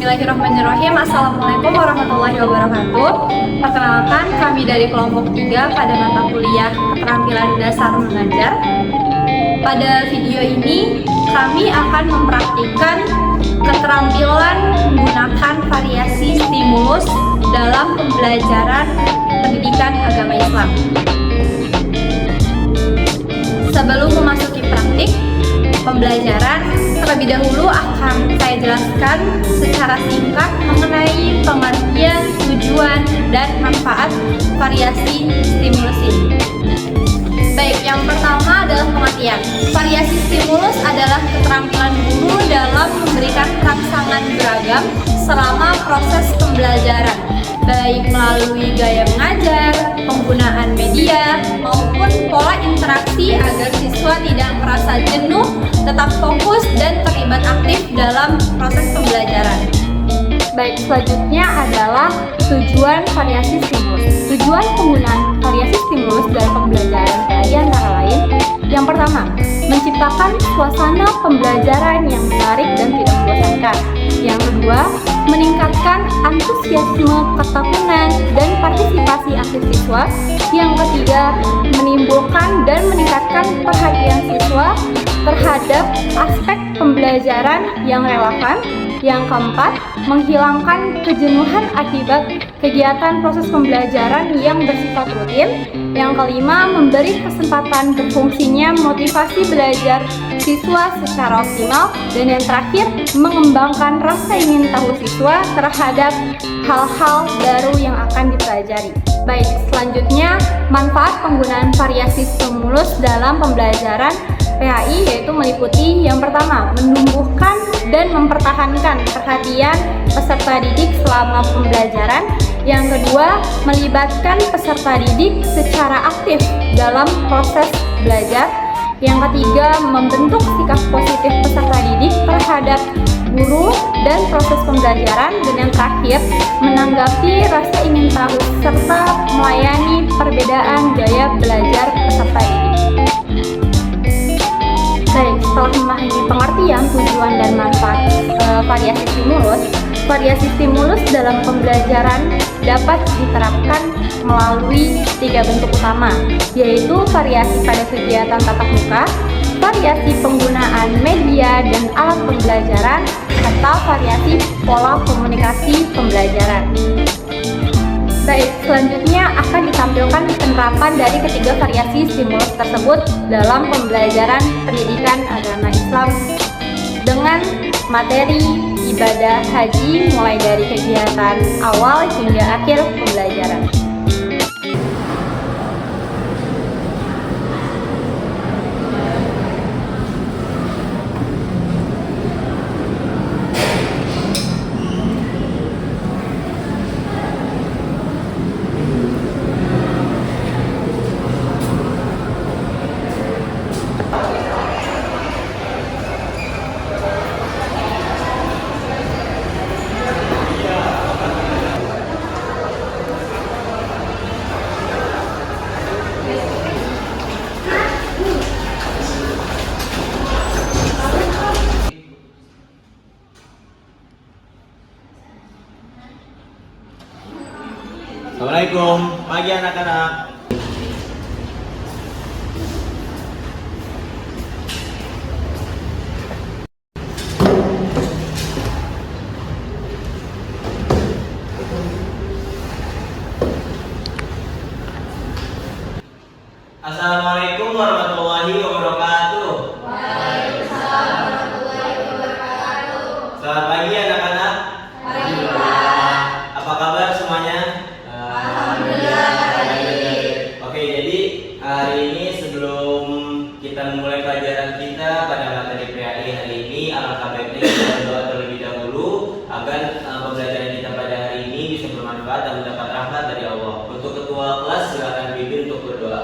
Bismillahirrahmanirrahim. Assalamualaikum warahmatullahi wabarakatuh. Perkenalkan, kami dari kelompok 3 pada mata kuliah Keterampilan Dasar Mengajar. Pada video ini, kami akan mempraktikkan keterampilan menggunakan variasi stimulus dalam pembelajaran pendidikan agama Islam. Sebelum memasuki praktik pembelajaran, terlebih dahulu akan saya jelaskan secara singkat mengenai pengertian, tujuan, dan manfaat variasi stimulus ini. Baik, yang pertama adalah pengertian. Variasi stimulus adalah keterampilan guru dalam memberikan rangsangan beragam selama proses pembelajaran, baik melalui gaya mengajar, penggunaan media, maupun pola interaksi agar siswa tidak merasa jenuh, tetap fokus, dan terlibat aktif dalam proses pembelajaran. Baik, selanjutnya adalah tujuan variasi stimulus. Tujuan penggunaan variasi stimulus dalam pembelajaran tadi antara lain: yang pertama, menciptakan suasana pembelajaran yang menarik dan tidak membosankan. Yang kedua, meningkatkan antusiasme, ketekunan, dan partisipasi aktif siswa. Yang ketiga, menimbulkan dan meningkatkan perhatian siswa terhadap aspek pembelajaran yang relevan. Yang keempat, menghilangkan kejenuhan akibat kegiatan proses pembelajaran yang bersifat rutin. Yang kelima, memberi kesempatan berfungsinya motivasi belajar siswa secara optimal. Dan yang terakhir, mengembangkan rasa ingin tahu siswa terhadap hal-hal baru yang akan dipelajari. Baik, selanjutnya manfaat penggunaan variasi stimulus dalam pembelajaran PAI yaitu meliputi yang pertama, menumbuhkan dan mempertahankan perhatian peserta didik selama pembelajaran. Yang kedua, melibatkan peserta didik secara aktif dalam proses belajar. Yang ketiga, membentuk sikap positif peserta didik terhadap guru dan proses pembelajaran. Dan yang terakhir, menanggapi rasa ingin tahu serta melayani perbedaan gaya belajar peserta didik. Baik, setelah memahami pengertian, tujuan, dan manfaat variasi stimulus dalam pembelajaran dapat diterapkan melalui 3 bentuk utama, yaitu variasi pada kegiatan tatap muka, variasi penggunaan media dan alat pembelajaran, serta variasi pola komunikasi pembelajaran. Baik, selanjutnya akan ditampilkan penerapan dari ketiga variasi stimulus tersebut dalam pembelajaran pendidikan agama Islam dengan materi ibadah haji mulai dari kegiatan awal hingga akhir pembelajaran. Assalamualaikum, pagi anak-anak. Assalamualaikum warahmatullahi wabarakatuh. Waalaikumsalam warahmatullahi wabarakatuh. Selamat pagi anak-anak. Alhamdulillah. Apa kabar semuanya? Alhamdulillah baik. Oke, jadi hari ini sebelum kita memulai pelajaran kita pada materi PAI hari ini, alangkah baiknya kita berdoa terlebih dahulu agar pembelajaran kita pada hari ini bisa bermanfaat dan mendapat rahmat dari Allah. Untuk ketua kelas silakan pimpin untuk berdoa.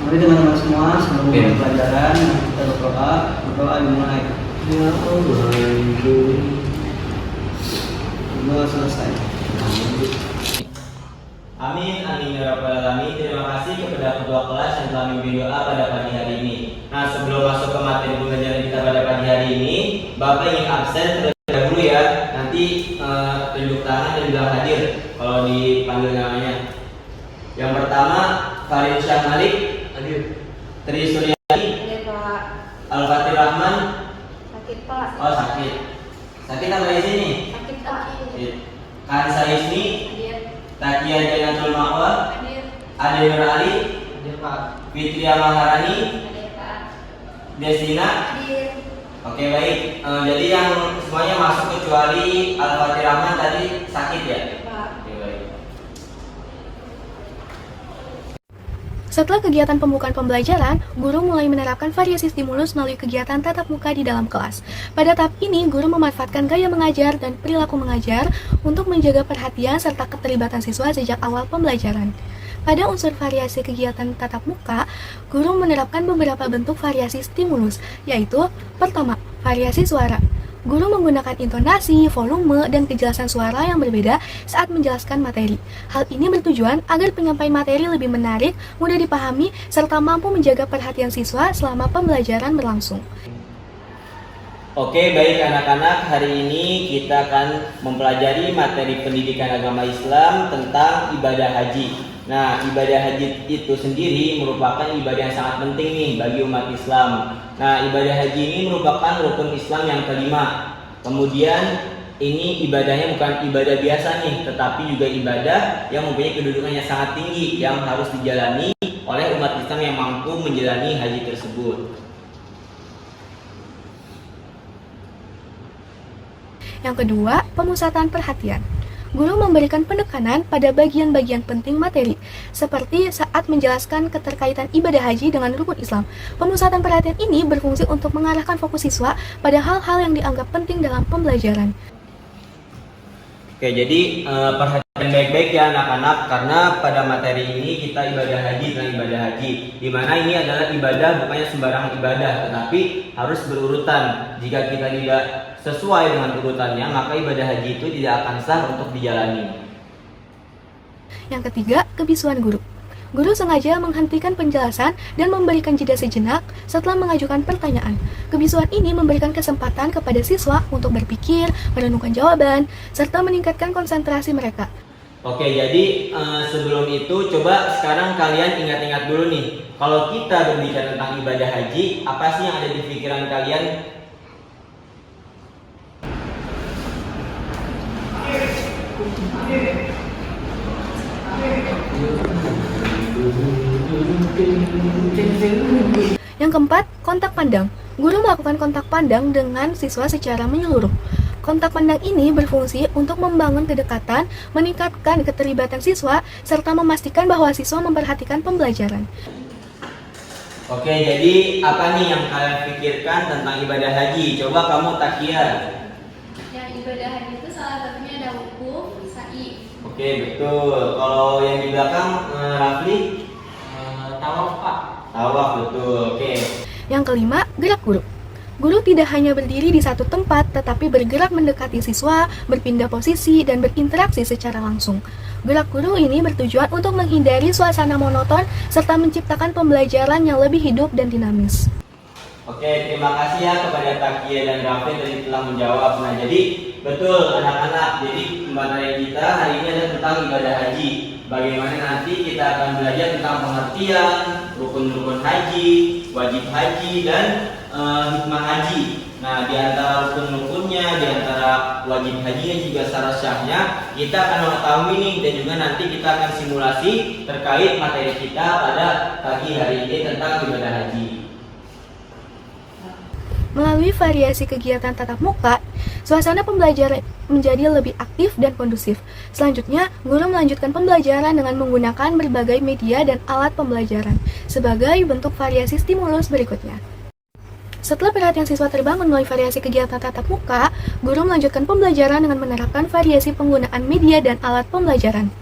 Mari teman-teman semua sebelum mulai pelajaran kita berdoa dimulai. Ya Allah, berdoa selesai. Amin, amin ya rabbal alamin. Terima kasih kepada ketua kelas yang telah memimpin doa pada pagi hari ini. Nah, sebelum masuk ke materi pembelajaran kita pada pagi hari ini, Bapak ingin absen terlebih dahulu nanti tunjuk tangan dan bilang hadir kalau dipanggil namanya. Yang pertama Farid Syah Malik, hadir. Tri Suryani, Hadir Pak. Al-Fatih Rahman. Sakit Pak. Oh sakit. Sakit apa di sini? Sakit Pak. Kansa Isni, Hadir. Takia Janatul Ma'wa, Hadir. Ade Nur Ali, Hadir Pak. Fitria Maharani, Hadir Pak. Desina. Hadir. Oke baik. Jadi yang semuanya masuk kecuali Al-Fatih Rahman tadi sakit ya? Pak. Oke baik. Setelah kegiatan pembukaan pembelajaran, guru mulai menerapkan variasi stimulus melalui kegiatan tatap muka di dalam kelas. Pada tahap ini, guru memanfaatkan gaya mengajar dan perilaku mengajar untuk menjaga perhatian serta keterlibatan siswa sejak awal pembelajaran. Pada unsur variasi kegiatan tatap muka, guru menerapkan beberapa bentuk variasi stimulus, yaitu pertama, variasi suara. Guru menggunakan intonasi, volume, dan kejelasan suara yang berbeda saat menjelaskan materi. Hal ini bertujuan agar penyampaian materi lebih menarik, mudah dipahami, serta mampu menjaga perhatian siswa selama pembelajaran berlangsung. Oke baik anak-anak, hari ini kita akan mempelajari materi pendidikan agama Islam tentang ibadah haji. Nah, ibadah haji itu sendiri merupakan ibadah yang sangat penting nih bagi umat Islam. Nah, ibadah haji ini merupakan rukun Islam yang kelima. Kemudian ini ibadahnya bukan ibadah biasa nih, tetapi juga ibadah yang mempunyai kedudukan yang sangat tinggi yang harus dijalani oleh umat Islam yang mampu menjalani haji tersebut. Yang kedua, pemusatan perhatian. Guru memberikan penekanan pada bagian-bagian penting materi, seperti saat menjelaskan keterkaitan ibadah haji dengan rukun Islam. Pemusatan perhatian ini berfungsi untuk mengarahkan fokus siswa pada hal-hal yang dianggap penting dalam pembelajaran. Oke, jadi perhatian baik-baik ya anak-anak, karena pada materi ini kita ibadah haji dengan ibadah haji, di mana ini adalah ibadah bukannya sembarangan ibadah, tetapi harus berurutan. Jika kita tidak sesuai dengan urutannya, maka ibadah haji itu tidak akan sah untuk dijalani. Yang ketiga, kebisuan guru. Guru sengaja menghentikan penjelasan dan memberikan jeda sejenak setelah mengajukan pertanyaan. Kebisuan ini memberikan kesempatan kepada siswa untuk berpikir, merenungkan jawaban, serta meningkatkan konsentrasi mereka. Oke, jadi sebelum itu coba sekarang kalian ingat-ingat dulu nih. Kalau kita berbicara tentang ibadah haji, apa sih yang ada di pikiran kalian? Yang keempat, kontak pandang. Guru melakukan kontak pandang dengan siswa secara menyeluruh. Kontak pandang ini berfungsi untuk membangun kedekatan, meningkatkan keterlibatan siswa, serta memastikan bahwa siswa memperhatikan pembelajaran. Oke, jadi apa nih yang kalian pikirkan tentang ibadah haji? Coba kamu Takia. Yang ibadah haji itu salah satunya ada wukuf, sa'i. Oke, betul. Kalau yang di belakang Rafli? Tawaf Pak. Tawaf, betul. Oke. Yang kelima, gerak guru. Guru tidak hanya berdiri di satu tempat, tetapi bergerak mendekati siswa, berpindah posisi, dan berinteraksi secara langsung. Gerak guru ini bertujuan untuk menghindari suasana monoton, serta menciptakan pembelajaran yang lebih hidup dan dinamis. Oke, terima kasih ya kepada Takia dan Rafli yang telah menjawab. Nah, jadi betul anak-anak. Jadi pembelajaran kita hari ini adalah tentang ibadah haji. Bagaimana nanti kita akan belajar tentang pengertian, rukun-rukun haji, wajib haji, dan hikmah haji. Nah, di antara rukun-rukunnya, di antara wajib haji dan juga syarat syahnya, kita akan mengetahui nih, dan juga nanti kita akan simulasi terkait materi kita pada pagi hari ini tentang ibadah haji. Melalui variasi kegiatan tatap muka, suasana pembelajaran menjadi lebih aktif dan kondusif. Selanjutnya, guru melanjutkan pembelajaran dengan menggunakan berbagai media dan alat pembelajaran sebagai bentuk variasi stimulus berikutnya. Setelah perhatian siswa terbangun melalui variasi kegiatan tatap muka, guru melanjutkan pembelajaran dengan menerapkan variasi penggunaan media dan alat pembelajaran.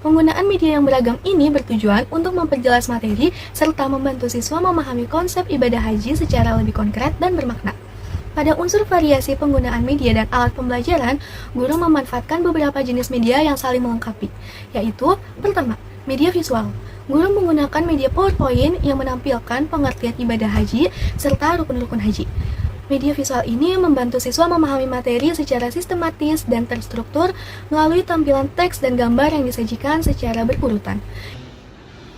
Penggunaan media yang beragam ini bertujuan untuk memperjelas materi serta membantu siswa memahami konsep ibadah haji secara lebih konkret dan bermakna. Pada unsur variasi penggunaan media dan alat pembelajaran, guru memanfaatkan beberapa jenis media yang saling melengkapi, yaitu pertama, media visual. Guru menggunakan media PowerPoint yang menampilkan pengertian ibadah haji serta rukun-rukun haji. Media visual ini membantu siswa memahami materi secara sistematis dan terstruktur melalui tampilan teks dan gambar yang disajikan secara berurutan.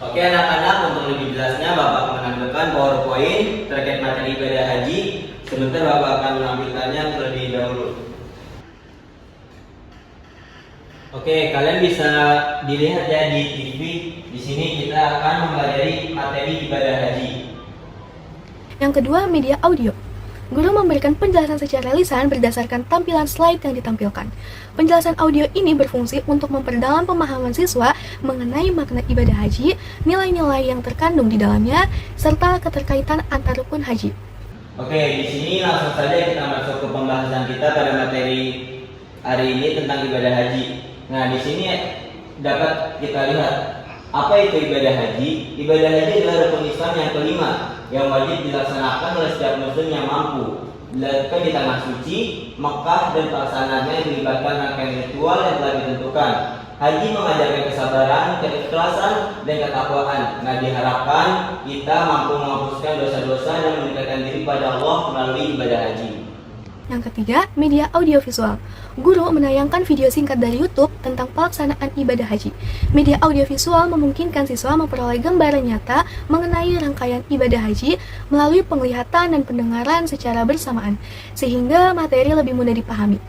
Oke anak-anak, untuk lebih jelasnya Bapak menampilkan PowerPoint terkait materi ibadah haji. Sebentar Bapak akan menampilkannya terlebih dahulu. Oke, kalian bisa dilihat ya di TV. Di sini kita akan mempelajari materi ibadah haji. Yang kedua, media audio. Guru memberikan penjelasan secara lisan berdasarkan tampilan slide yang ditampilkan. Penjelasan audio ini berfungsi untuk memperdalam pemahaman siswa mengenai makna ibadah haji, nilai-nilai yang terkandung di dalamnya, serta keterkaitan antar rukun haji. Oke, di sini langsung saja kita masuk ke pembahasan kita pada materi hari ini tentang ibadah haji. Nah, di sini dapat kita lihat apa itu ibadah haji. Ibadah haji adalah rukun Islam yang kelima yang wajib dilaksanakan oleh setiap muslim yang mampu. Dilakukan di tanah suci, Mekah, dan pelaksanaannya yang melibatkan rangkaian ritual yang telah ditentukan. Haji mengajarkan kesabaran, keikhlasan, dan ketakwaan. Nah, diharapkan kita mampu menghapuskan dosa-dosa dan mendekatkan diri pada Allah melalui ibadah haji. Yang ketiga, media audiovisual. Guru menayangkan video singkat dari YouTube tentang pelaksanaan ibadah haji. Media audiovisual memungkinkan siswa memperoleh gambaran nyata mengenai rangkaian ibadah haji melalui penglihatan dan pendengaran secara bersamaan, sehingga materi lebih mudah dipahami.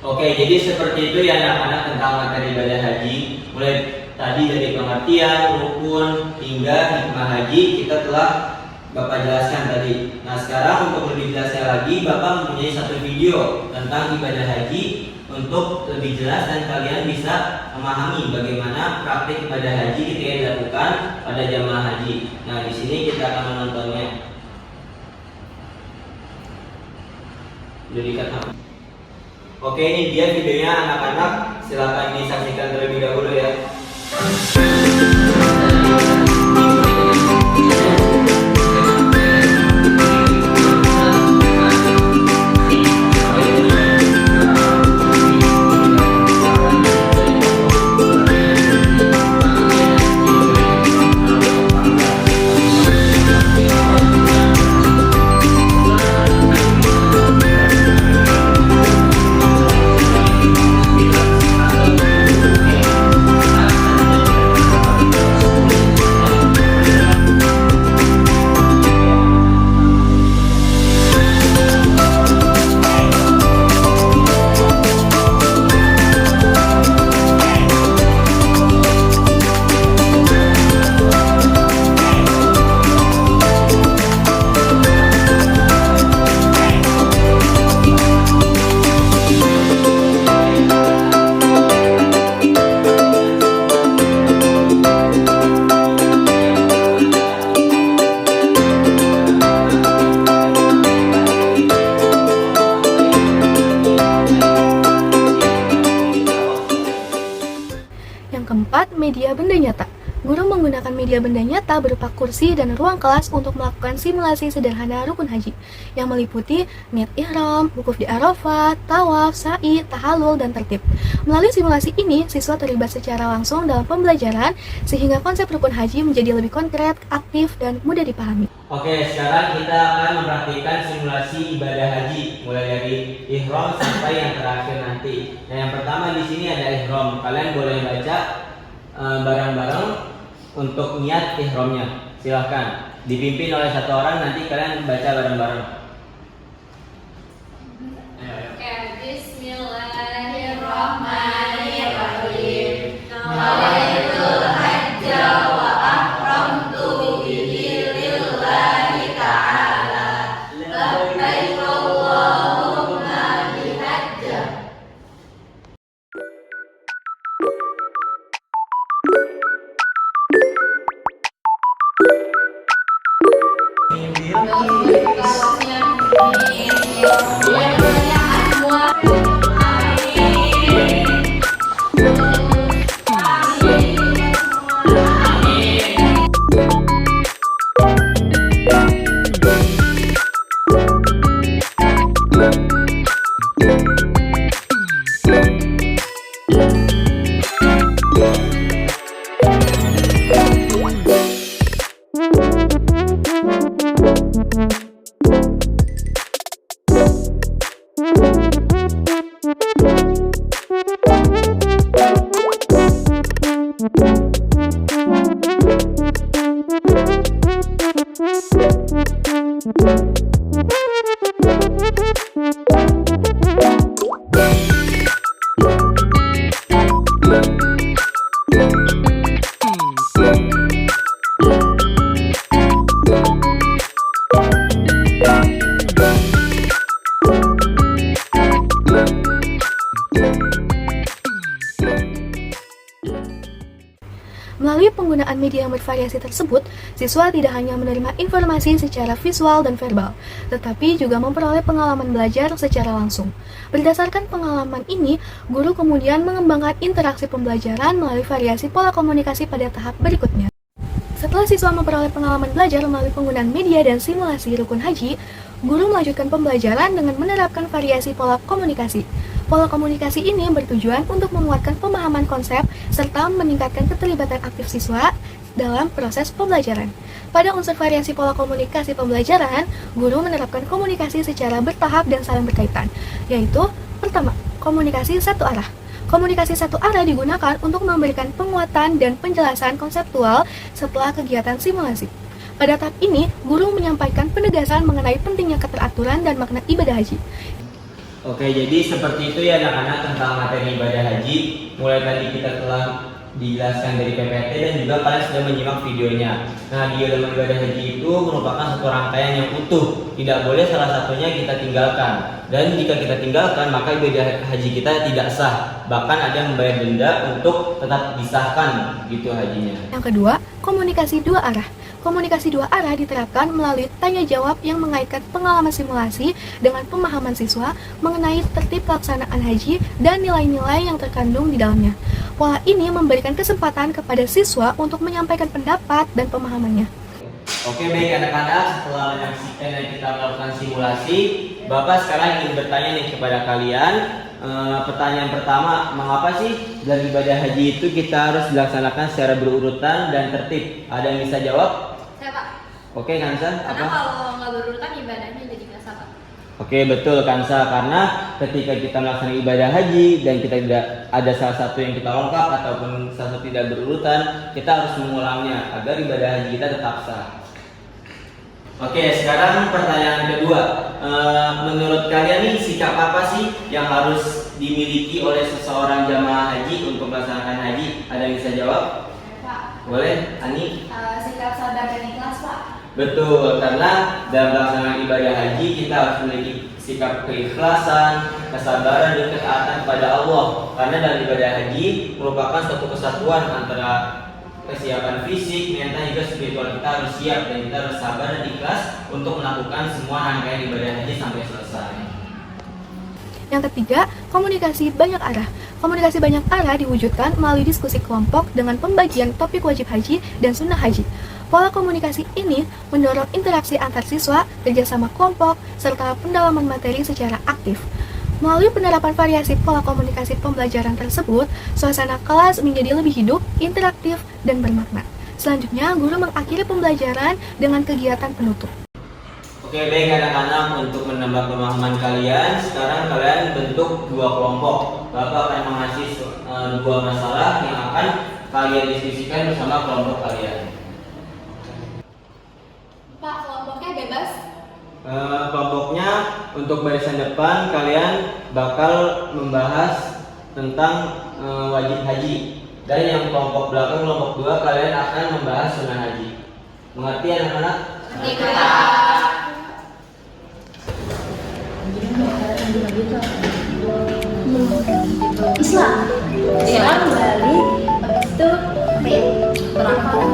Oke, jadi seperti itu ya anak-anak tentang materi ibadah haji. Mulai tadi dari pengertian, rukun, hingga hikmah haji kita telah Bapak jelaskan tadi. Nah, sekarang untuk lebih jelasnya lagi, Bapak mempunyai satu video tentang ibadah haji untuk lebih jelas dan kalian bisa memahami bagaimana praktik ibadah haji ketika dilakukan pada jamaah haji. Nah, di sini kita akan menontonnya. Oke, ini dia videonya anak-anak. Silakan disaksikan terlebih dahulu ya. Media benda nyata. Guru menggunakan media benda nyata berupa kursi dan ruang kelas untuk melakukan simulasi sederhana rukun haji yang meliputi niat ihram, wukuf di Arafah, tawaf, sa'i, tahallul, dan tertib. Melalui simulasi ini, siswa terlibat secara langsung dalam pembelajaran sehingga konsep rukun haji menjadi lebih konkret, aktif, dan mudah dipahami. Oke, sekarang kita akan mempraktikkan simulasi ibadah haji mulai dari ihram sampai yang terakhir nanti. Nah, yang pertama di sini ada ihram. Kalian boleh baca bareng-bareng untuk niat ihramnya. Silahkan dipimpin oleh satu orang, nanti kalian baca bareng-bareng. Bismillahirrahmanirrahim. Nawaitul hajja wa ahramtu bihi lillahi ta'ala. Labbaik Allahumma bihajja. Ini Melalui penggunaan media yang bervariasi tersebut, siswa tidak hanya menerima informasi secara visual dan verbal, tetapi juga memperoleh pengalaman belajar secara langsung. Berdasarkan pengalaman ini, guru kemudian mengembangkan interaksi pembelajaran melalui variasi pola komunikasi pada tahap berikutnya. Setelah siswa memperoleh pengalaman belajar melalui penggunaan media dan simulasi rukun haji, guru melanjutkan pembelajaran dengan menerapkan variasi pola komunikasi. Pola komunikasi ini bertujuan untuk menguatkan pemahaman konsep serta meningkatkan keterlibatan aktif siswa dalam proses pembelajaran. Pada unsur variasi pola komunikasi pembelajaran, guru menerapkan komunikasi secara bertahap dan saling berkaitan, yaitu pertama, komunikasi satu arah. Komunikasi satu arah digunakan untuk memberikan penguatan dan penjelasan konseptual setelah kegiatan simulasi. Pada tahap ini, guru menyampaikan penegasan mengenai pentingnya keteraturan dan makna ibadah haji. Oke, jadi seperti itu ya anak-anak tentang materi ibadah haji. Mulai tadi kita telah dijelaskan dari PPT dan juga kalian sudah menyimak videonya. Nah, di dalam ibadah haji itu merupakan satu rangkaian yang utuh. Tidak boleh salah satunya kita tinggalkan. Dan jika kita tinggalkan, maka ibadah haji kita tidak sah. Bahkan ada yang membayar denda untuk tetap disahkan gitu hajinya. Yang kedua, komunikasi dua arah. Komunikasi dua arah diterapkan melalui tanya jawab yang mengaitkan pengalaman simulasi dengan pemahaman siswa mengenai tertib pelaksanaan haji dan nilai-nilai yang terkandung di dalamnya. Pola ini memberikan kesempatan kepada siswa untuk menyampaikan pendapat dan pemahamannya. Oke, baik anak-anak, setelah menyaksikan dan kita melakukan simulasi, Bapak sekarang ingin bertanya nih kepada kalian. Pertanyaan pertama, mengapa sih dalam ibadah haji itu kita harus dilaksanakan secara berurutan dan tertib? Ada yang bisa jawab? Saya Pak. Oke, Kansa, Karena apa? kalau nggak berurutan ibadahnya jadi nggak sah Pak. Oke, betul Kansa, karena ketika kita melaksanakan ibadah haji dan kita tidak ada salah satu yang kita lengkap ataupun salah satu tidak berurutan, kita harus mengulangnya agar ibadah haji kita tetap sah. Oke, sekarang pertanyaan kedua. Menurut kalian nih sikap apa sih yang harus dimiliki oleh seseorang jamaah haji untuk melaksanakan haji? Ada yang bisa jawab? Pak. Boleh, Ani? Sikap sabar dan ikhlas Pak. Betul, karena dalam pelaksanaan ibadah haji kita harus memiliki sikap keikhlasan, kesabaran dan ketaatan kepada Allah. Karena dalam ibadah haji merupakan suatu kesatuan antara kesiapan fisik, mental hingga spiritual. Kita harus siap dan kita harus sabar dan ikhlas untuk melakukan semua rangkaian ibadah haji sampai selesai. Yang ketiga, komunikasi banyak arah. Komunikasi banyak arah diwujudkan melalui diskusi kelompok dengan pembagian topik wajib haji dan sunnah haji. Pola komunikasi ini mendorong interaksi antar siswa, kerjasama kelompok, serta pendalaman materi secara aktif. Melalui penerapan variasi pola komunikasi pembelajaran tersebut, suasana kelas menjadi lebih hidup, interaktif, dan bermakna. Selanjutnya, guru mengakhiri pembelajaran dengan kegiatan penutup. Oke, baik anak-anak, untuk menambah pemahaman kalian, sekarang kalian bentuk dua kelompok. Bapak akan mengasih dua masalah yang akan kalian diskusikan bersama kelompok kalian. Pak, kelompoknya bebas. Kelompoknya untuk barisan depan kalian bakal membahas tentang wajib haji, dan yang kelompok belakang, kelompok dua, kalian akan membahas sunnah haji. Mengerti anak-anak? Islam Bali habis itu berangkat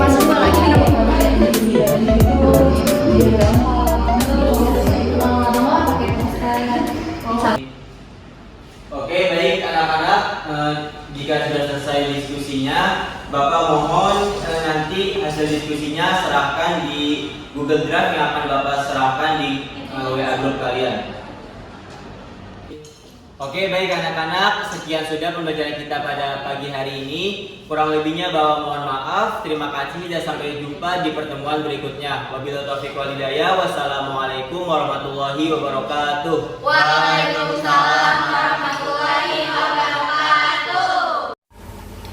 masuk lagi di Google Drive yang akan Bapak serahkan di WA group kalian. Oke, baik anak-anak, sekian sudah pembelajaran kita pada pagi hari ini. Kurang lebihnya Bapak mohon maaf. Terima kasih dan sampai jumpa di pertemuan berikutnya. Wabillahi taufiq wal hidayah. Wassalamualaikum warahmatullahi wabarakatuh. Waalaikumsalam warahmatullahi wabarakatuh.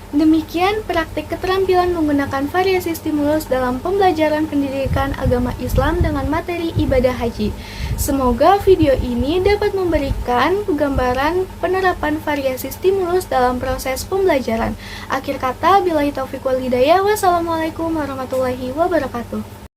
Demikian praktik keterampilan menggunakan variasi stimulus dalam pembelajaran pendidikan agama Islam dengan materi ibadah haji. Semoga video ini dapat memberikan gambaran penerapan variasi stimulus dalam proses pembelajaran. Akhir kata, billahi taufiq wal hidayah. Wassalamualaikum warahmatullahi wabarakatuh.